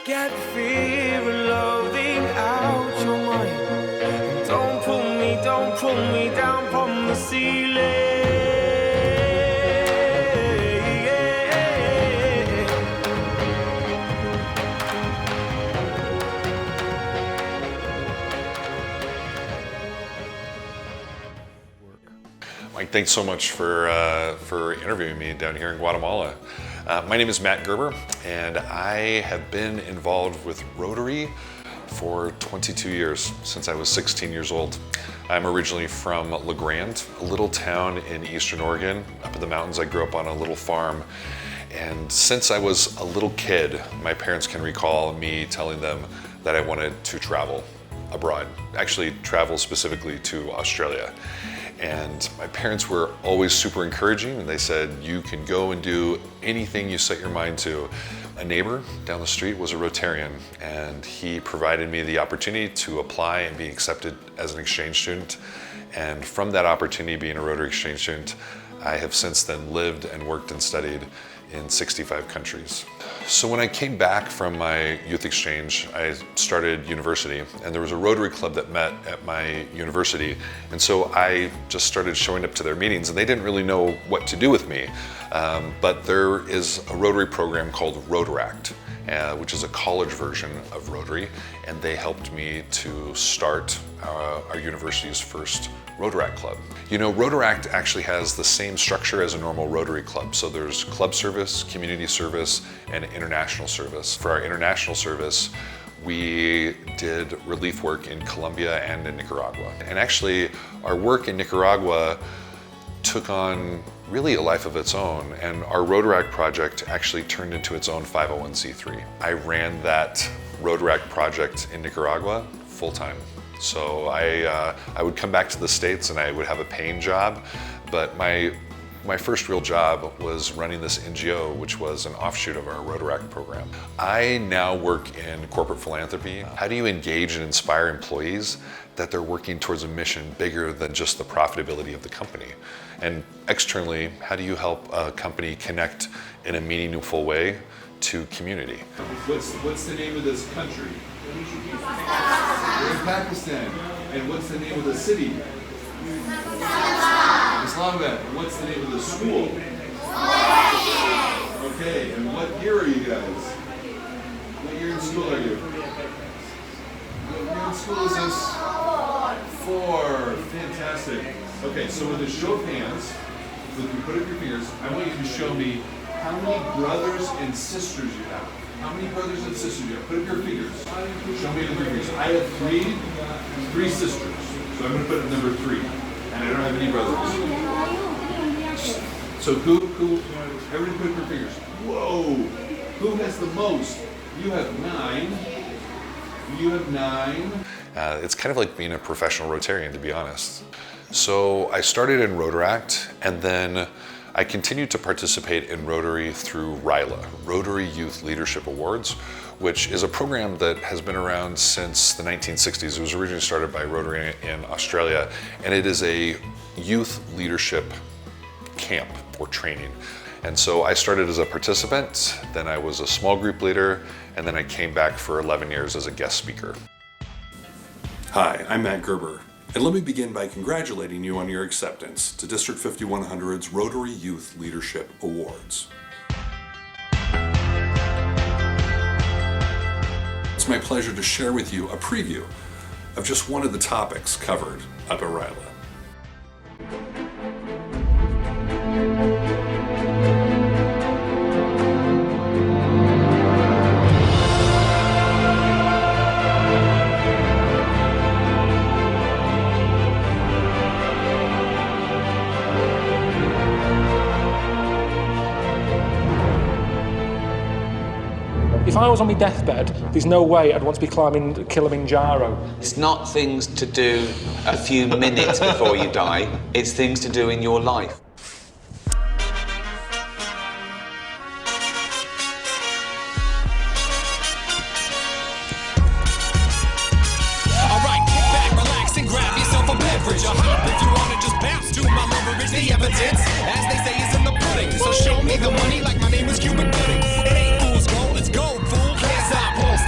Get fear and loathing out your mind. Don't pull me down from the ceiling. Mike, thanks so much for interviewing me down here in Guatemala. My name is Matt Gerber, and I have been involved with Rotary for 22 years, since I was 16 years old. I'm originally from La Grande, a little town in eastern Oregon. Up in the mountains, I grew up on a little farm. And since I was a little kid, my parents can recall me telling them that I wanted to travel abroad, actually travel specifically to Australia. And my parents were always super encouraging, and they said, you can go and do anything you set your mind to. A neighbor down the street was a Rotarian, and he provided me the opportunity to apply and be accepted as an exchange student. And from that opportunity, being a Rotary exchange student, I have since then lived and worked and studied in 65 countries. So when I came back from my youth exchange, I started university, and there was a Rotary club that met at my university. And so I just started showing up to their meetings, and they didn't really know what to do with me. But there is a Rotary program called Rotaract, which is a college version of Rotary, and they helped me to start our university's first Rotaract club. You know, Rotaract actually has the same structure as a normal Rotary club. So there's club service, community service, and international service. For our international service, we did relief work in Colombia and in Nicaragua. And actually, our work in Nicaragua took on really a life of its own, and our Rotaract project actually turned into its own 501c3. I ran that Rotaract project in Nicaragua full-time. So I would come back to the States and I would have a paying job, but my first real job was running this NGO, which was an offshoot of our Rotaract program. I now work in corporate philanthropy. How do you engage and inspire employees that they're working towards a mission bigger than just the profitability of the company? And externally, how do you help a company connect in a meaningful way to community? What's the name of this country? We're in Pakistan. And what's the name of the city? Islamabad. And what's the name of the school? Okay, and what year are you guys? What year in school are you? What year in school is this? 4. Fantastic. Okay, so with a show of hands, so if you put up your fingers, I want you to show me how many brothers and sisters you have. How many brothers and sisters you have? Put up your fingers. Show me the fingers. I have three sisters. So I'm going to put up number 3. And I don't have any brothers. So who, everybody put up your fingers. Whoa! Who has the most? You have 9. You have 9. It's kind of like being a professional Rotarian, to be honest. So I started in Rotaract, and then I continued to participate in Rotary through RYLA, Rotary Youth Leadership Awards, which is a program that has been around since the 1960s. It was originally started by Rotary in Australia, and it is a youth leadership camp or training. And so I started as a participant, then I was a small group leader, and then I came back for 11 years as a guest speaker. Hi, I'm Matt Gerber, and let me begin by congratulating you on your acceptance to District 5100's Rotary Youth Leadership Awards. It's my pleasure to share with you a preview of just one of the topics covered up at RYLA. If I was on my deathbed, there's no way I'd want to be climbing Kilimanjaro. It's not things to do a few minutes before you die, it's things to do in your life. Alright, kick back, relax, and grab yourself a beverage. Or hop if you wanna just bounce to my leverage. The evidence, as they say, is in the pudding. So show me the money like my name is Cuban pudding. It ain't fool's gold, it's gold, fool. Can't stop, won't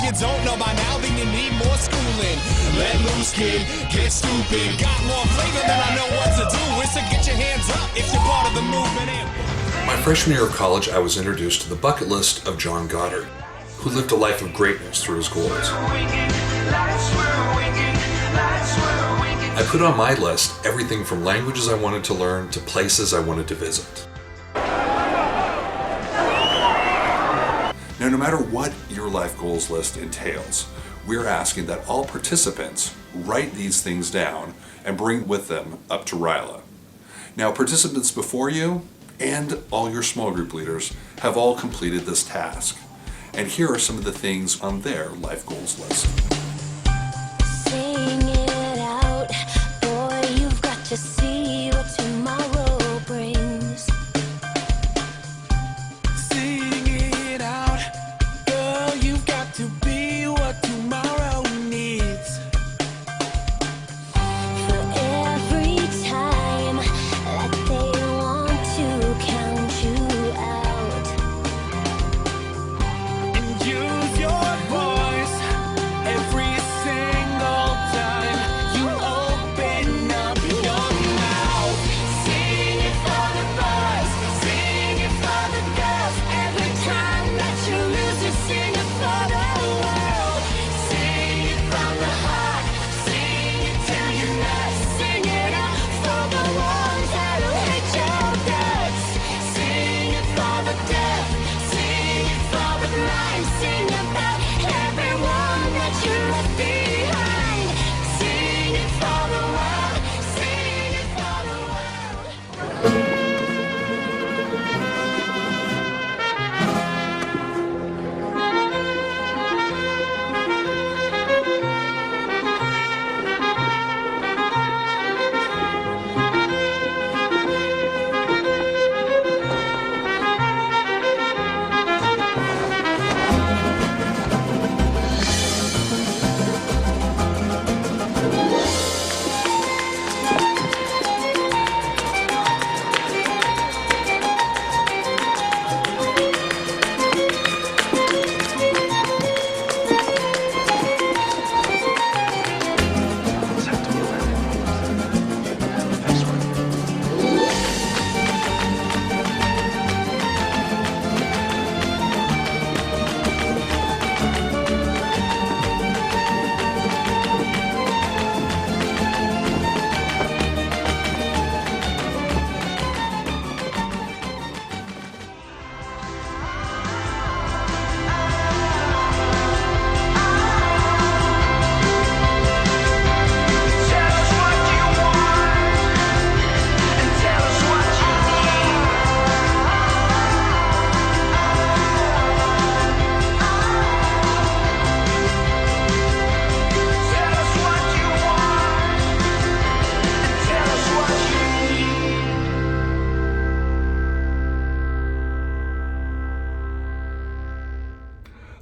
you don't know by now, then you need more schooling. Let loose, kid, get stupid. Got more flavor than I know what to do. It's to get your hands up if you're part of the movement. My freshman year of college, I was introduced to the bucket list of John Goddard, who lived a life of greatness through his goals. I put on my list everything from languages I wanted to learn to places I wanted to visit. Now, no matter what your life goals list entails, we're asking that all participants write these things down and bring with them up to RYLA. Now, participants before you and all your small group leaders have all completed this task. And here are some of the things on their life goals list. Sing it out, boy, you've got to see what tomorrow brings. Sing it out, girl, you've got to be what tomorrow needs. For every time that they want to count you out, And use your voice every single time you open up your mouth. sing it for the boys, sing it for the girls. Every time that you lose, you sing it for the world. Sing it from the heart, sing it till you nuts. Sing it out for the ones that'll hate your guts. Sing it for the deaf, sing it for the blind. Sing about everyone that you left behind. Sing it for the world, sing it for the world.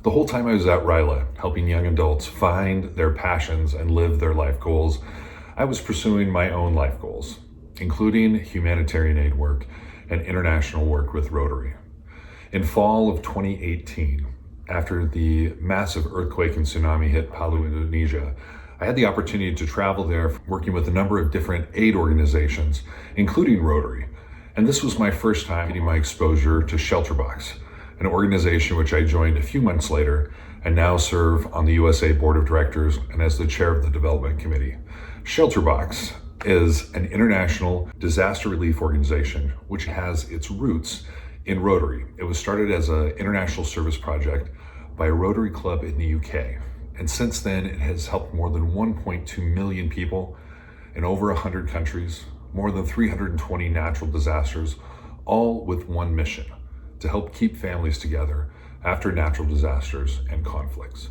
The whole time I was at RYLA, helping young adults find their passions and live their life goals, I was pursuing my own life goals, including humanitarian aid work and international work with Rotary. In fall of 2018, after the massive earthquake and tsunami hit Palu, Indonesia, I had the opportunity to travel there working with a number of different aid organizations, including Rotary. And this was my first time getting my exposure to ShelterBox, an organization which I joined a few months later and now serve on the USA Board of Directors and as the chair of the Development Committee. ShelterBox is an international disaster relief organization which has its roots in Rotary. It was started as an international service project by a Rotary Club in the UK. And since then, it has helped more than 1.2 million people in over 100 countries, more than 320 natural disasters, all with one mission: to help keep families together after natural disasters and conflicts.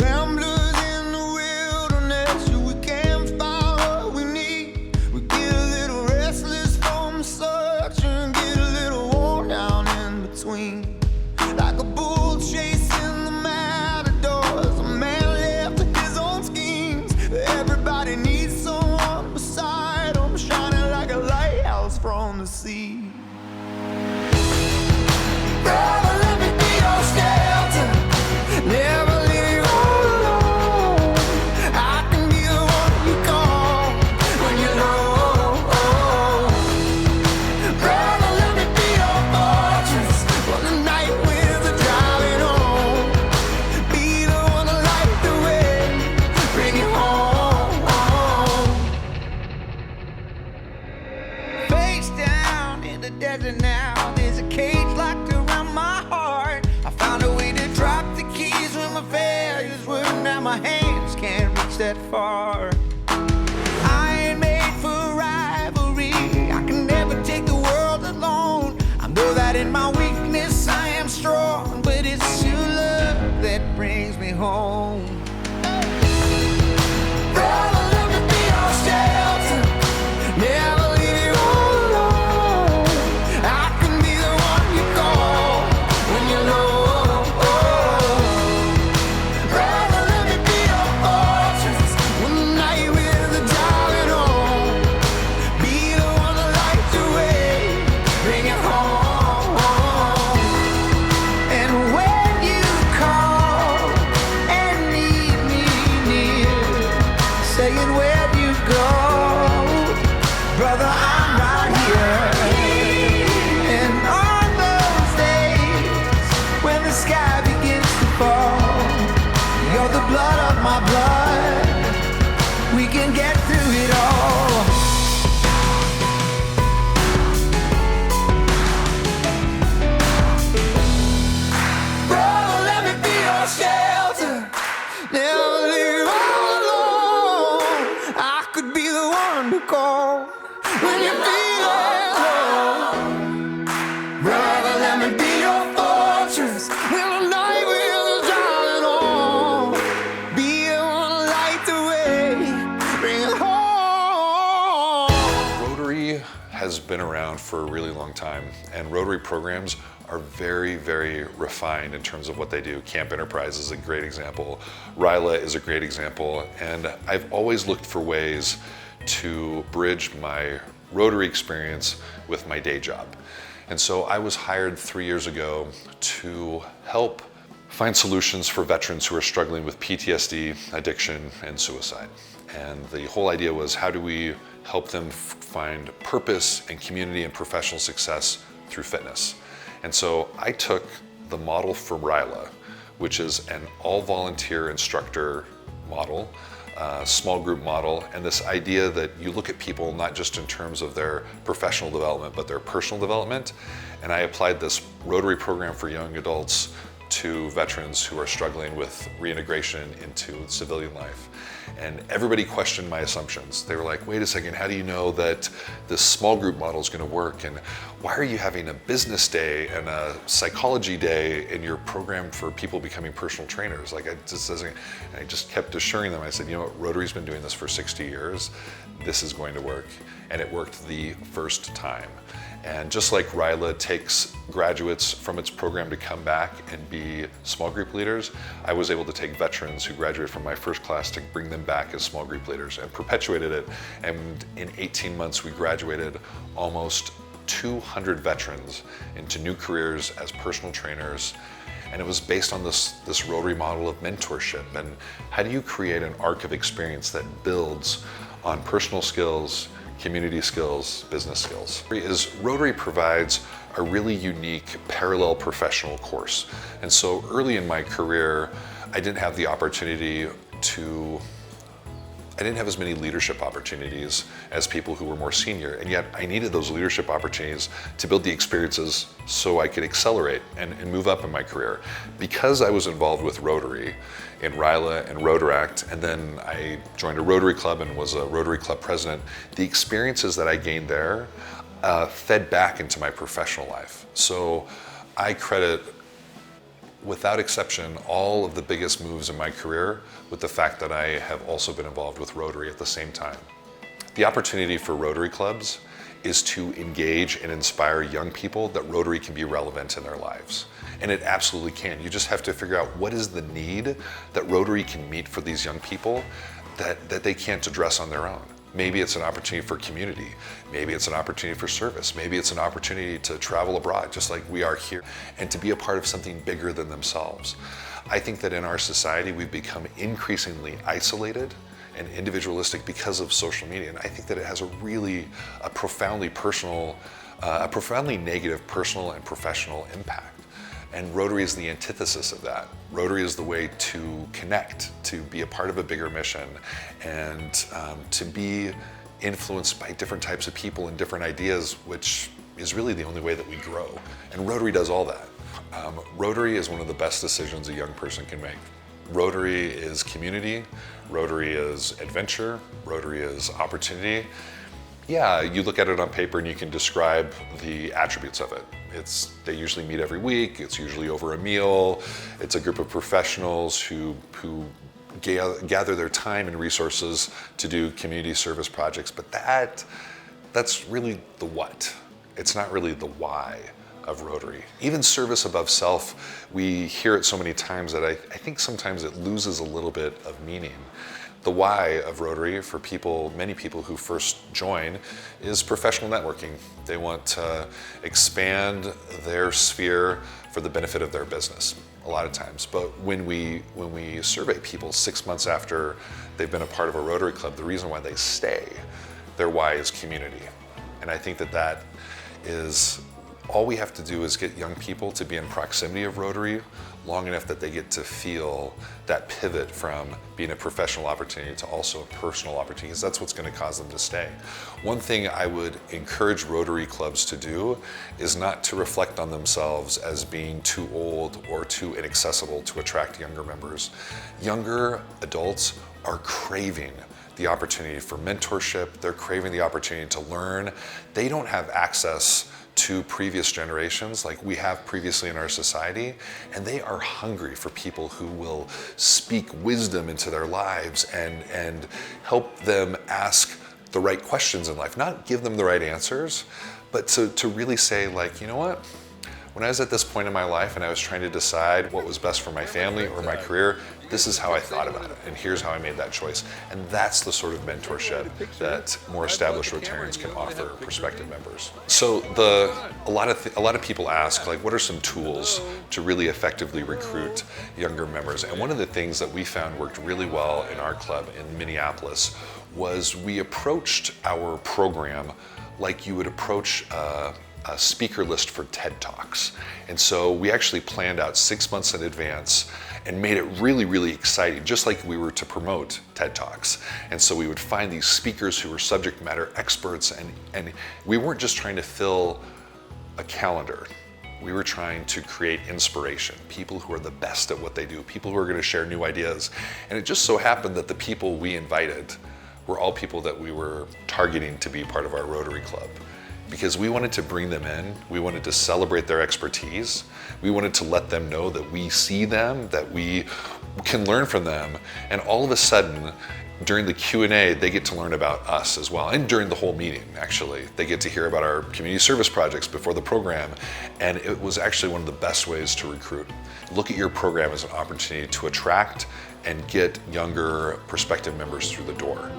Ramblers in the wilderness, we can't find what we need. We get a little restless from the search and get a little worn down in between. Like a bull chasing the matadors, a man left with his own schemes. Everybody needs can't reach that far. I ain't made for rivalry. I can never take the world alone. I know that in my weakness I am strong, but it's your love that brings me home. Brother, let me be your shelter. Never leave you all alone. I can be the one you call when you're low. Brother, let me be your fortress when the night with the darling on. Be the one that lights the way, bring it home. And when you call and need me near, saying where'd you go, brother, I'm right here. And on those days when the sky begins to fall, you're the blood of my blood. We can get through it all. Brother, let me be your shelter. Never leave you all alone. I could be the one to call when you feel alone. Brother, let me be your fortress when the night will darling on. Be the one to light the way, bring it home. Rotary has been around for a really long time, and Rotary programs are very, very refined in terms of what they do. Camp Enterprise is a great example. RYLA is a great example, and I've always looked for ways to bridge my Rotary experience with my day job. And so I was hired 3 years ago to help find solutions for veterans who are struggling with PTSD, addiction, and suicide. And the whole idea was, how do we help them find purpose and community and professional success through fitness? And so I took the model from RYLA, which is an all-volunteer instructor model, small group model, and this idea that you look at people not just in terms of their professional development, but their personal development. And I applied this Rotary program for young adults to veterans who are struggling with reintegration into civilian life. And everybody questioned my assumptions. They were like, wait a second, how do you know that this small group model is going to work? And why are you having a business day and a psychology day in your program for people becoming personal trainers? Like, it just doesn't, and I just kept assuring them. I said, you know what, Rotary's been doing this for 60 years. This is going to work. And it worked the first time. And just like RYLA takes graduates from its program to come back and be small group leaders, I was able to take veterans who graduated from my first class to bring them back as small group leaders and perpetuated it. And in 18 months, we graduated almost 200 veterans into new careers as personal trainers. And it was based on this Rotary model of mentorship. And how do you create an arc of experience that builds on personal skills, community skills, business skills? Rotary provides a really unique parallel professional course. And so early in my career, I didn't have the opportunity I didn't have as many leadership opportunities as people who were more senior, and yet I needed those leadership opportunities to build the experiences so I could accelerate and move up in my career. Because I was involved with Rotary in RYLA and Rotaract, and then I joined a Rotary Club and was a Rotary Club president, the experiences that I gained there fed back into my professional life. So I credit, without exception, all of the biggest moves in my career with the fact that I have also been involved with Rotary at the same time. The opportunity for Rotary clubs is to engage and inspire young people that Rotary can be relevant in their lives. And it absolutely can. You just have to figure out what is the need that Rotary can meet for these young people that they can't address on their own. Maybe it's an opportunity for community. Maybe it's an opportunity for service. Maybe it's an opportunity to travel abroad, just like we are here, and to be a part of something bigger than themselves. I think that in our society, we've become increasingly isolated and individualistic because of social media. And I think that it has a profoundly negative personal and professional impact. And Rotary is the antithesis of that. Rotary is the way to connect, to be a part of a bigger mission, and to be influenced by different types of people and different ideas, which is really the only way that we grow. And Rotary does all that. Rotary is one of the best decisions a young person can make. Rotary is community, Rotary is adventure, Rotary is opportunity. Yeah, you look at it on paper and you can describe the attributes of it. They usually meet every week, it's usually over a meal, it's a group of professionals who gather their time and resources to do community service projects, but that's really the what. It's not really the why of Rotary. Even service above self, we hear it so many times that I think sometimes it loses a little bit of meaning. The why of Rotary for many people who first join is professional networking. They want to expand their sphere for the benefit of their business a lot of times. But when we survey people 6 months after they've been a part of a Rotary Club, the reason why they stay, their why is community. And I think that is all we have to do is get young people to be in proximity of Rotary long enough that they get to feel that pivot from being a professional opportunity to also a personal opportunity, because that's what's going to cause them to stay. One thing I would encourage Rotary clubs to do is not to reflect on themselves as being too old or too inaccessible to attract younger members. Younger adults are craving the opportunity for mentorship, they're craving the opportunity to learn. They don't have access to previous generations like we have previously in our society, and they are hungry for people who will speak wisdom into their lives and help them ask the right questions in life, not give them the right answers, but to really say, like, you know what? When I was at this point in my life and I was trying to decide what was best for my family or my career, this is how I thought about it, and here's how I made that choice. And that's the sort of mentorship that more established Rotarians can offer prospective members. So a lot of people ask, like, what are some tools to really effectively recruit younger members? And one of the things that we found worked really well in our club in Minneapolis was we approached our program like you would approach a speaker list for TED Talks. And so we actually planned out 6 months in advance and made it really, really exciting, just like we were to promote TED Talks. And so we would find these speakers who were subject matter experts, and we weren't just trying to fill a calendar. We were trying to create inspiration, people who are the best at what they do, people who are going to share new ideas. And it just so happened that the people we invited were all people that we were targeting to be part of our Rotary Club, because we wanted to bring them in, we wanted to celebrate their expertise, we wanted to let them know that we see them, that we can learn from them, and all of a sudden, during the Q&A, they get to learn about us as well, and during the whole meeting, actually. They get to hear about our community service projects before the program, and it was actually one of the best ways to recruit. Look at your program as an opportunity to attract and get younger prospective members through the door.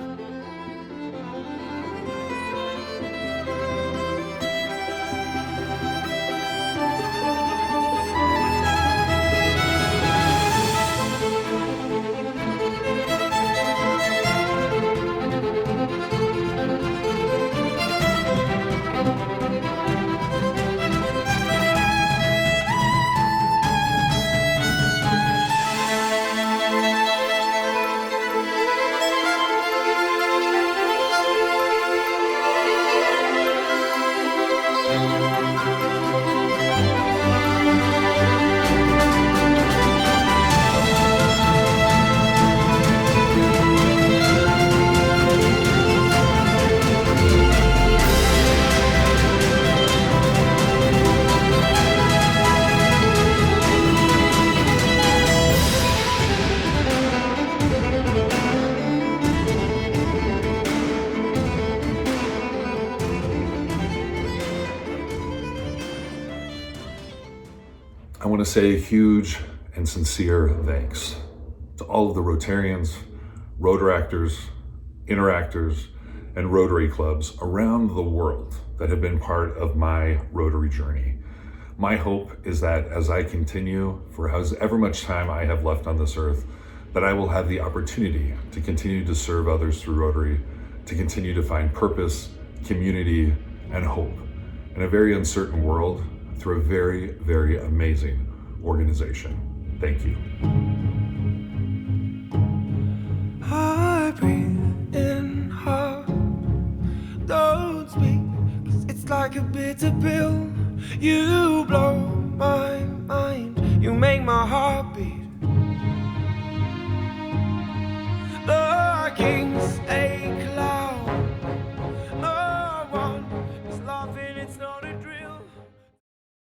I want to say a huge and sincere thanks to all of the Rotarians, Rotaractors, Interactors, and Rotary clubs around the world that have been part of my Rotary journey. My hope is that as I continue for however much time I have left on this earth, that I will have the opportunity to continue to serve others through Rotary, to continue to find purpose, community, and hope in a very uncertain world through a very, very amazing organization. Thank you. I breathe in hard, don't speak, 'cause it's like a bitter pill. You blow my mind, you make my heart beat